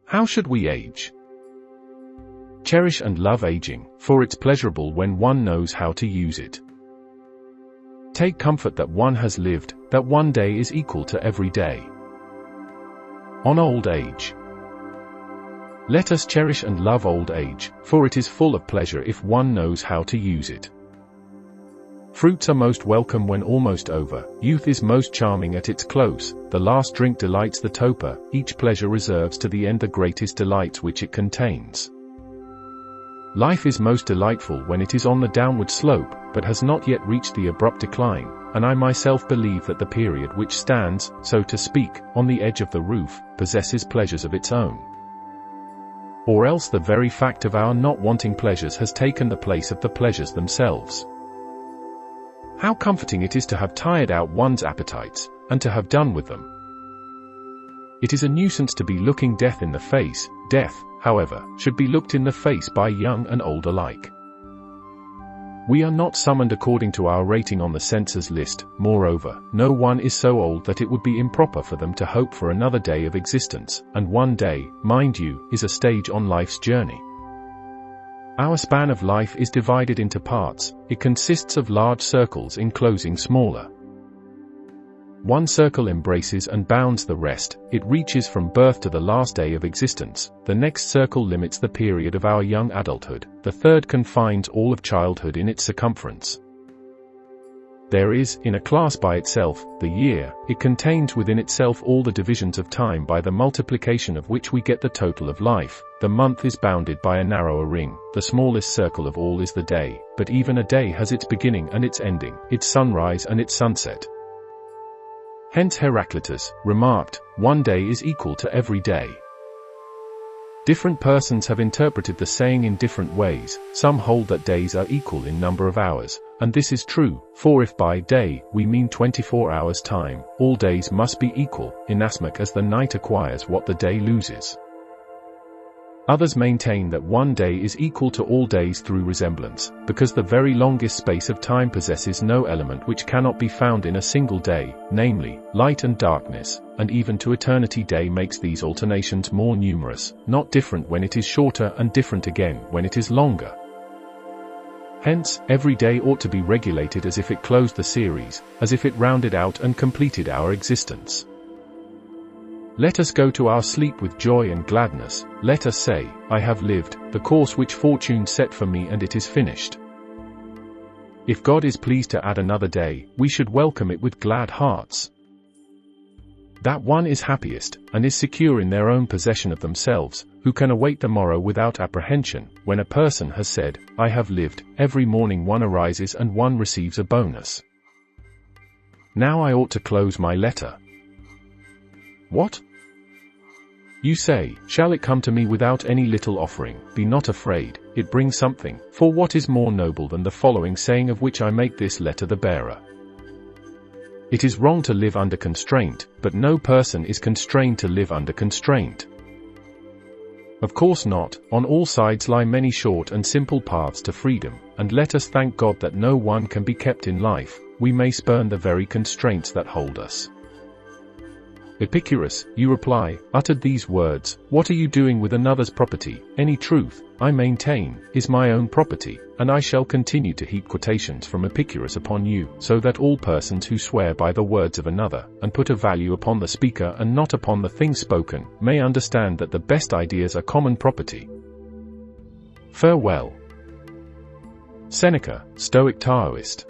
How should we age? Cherish and love aging, for it's pleasurable when one knows how to use it. Take comfort that one has lived, that one day is equal to every day. On old age. Let us cherish and love old age, for it is full of pleasure if one knows how to use it. Fruits are most welcome when almost over, youth is most charming at its close, the last drink delights the toper, each pleasure reserves to the end the greatest delights which it contains. Life is most delightful when it is on the downward slope, but has not yet reached the abrupt decline, and I myself believe that the period which stands, so to speak, on the edge of the roof, possesses pleasures of its own. Or else the very fact of our not wanting pleasures has taken the place of the pleasures themselves. How comforting it is to have tired out one's appetites, and to have done with them. It is a nuisance to be looking death in the face. Death, however, should be looked in the face by young and old alike. We are not summoned according to our rating on the censor's list. Moreover, no one is so old that it would be improper for them to hope for another day of existence, and one day, mind you, is a stage on life's journey. Our span of life is divided into parts. It consists of large circles enclosing smaller. One circle embraces and bounds the rest, it reaches from birth to the last day of existence, the next circle limits the period of our young adulthood, the third confines all of childhood in its circumference. There is, in a class by itself, the year. It contains within itself all the divisions of time by the multiplication of which we get the total of life. The month is bounded by a narrower ring, the smallest circle of all is the day, but even a day has its beginning and its ending, its sunrise and its sunset. Hence Heraclitus remarked, "One day is equal to every day." Different persons have interpreted the saying in different ways. Some hold that days are equal in number of hours, and this is true, for if by day we mean 24 hours time, all days must be equal, inasmuch as the night acquires what the day loses. Others maintain that one day is equal to all days through resemblance, because the very longest space of time possesses no element which cannot be found in a single day, namely, light and darkness, and even to eternity day makes these alternations more numerous, not different when it is shorter and different again when it is longer. Hence, every day ought to be regulated as if it closed the series, as if it rounded out and completed our existence. Let us go to our sleep with joy and gladness. Let us say, I have lived the course which fortune set for me and it is finished. If God is pleased to add another day, we should welcome it with glad hearts. That one is happiest, and is secure in their own possession of themselves, who can await the morrow without apprehension. When a person has said, I have lived, every morning one arises and one receives a bonus. Now I ought to close my letter. What? You say, shall it come to me without any little offering? Be not afraid, it brings something, for what is more noble than the following saying of which I make this letter the bearer? It is wrong to live under constraint, but no person is constrained to live under constraint. Of course not. On all sides lie many short and simple paths to freedom, and let us thank God that no one can be kept in life. We may spurn the very constraints that hold us. Epicurus, you reply, uttered these words, what are you doing with another's property? Any truth, I maintain, is my own property, and I shall continue to heap quotations from Epicurus upon you, so that all persons who swear by the words of another, and put a value upon the speaker and not upon the thing spoken, may understand that the best ideas are common property. Farewell. Seneca, Stoic Taoist.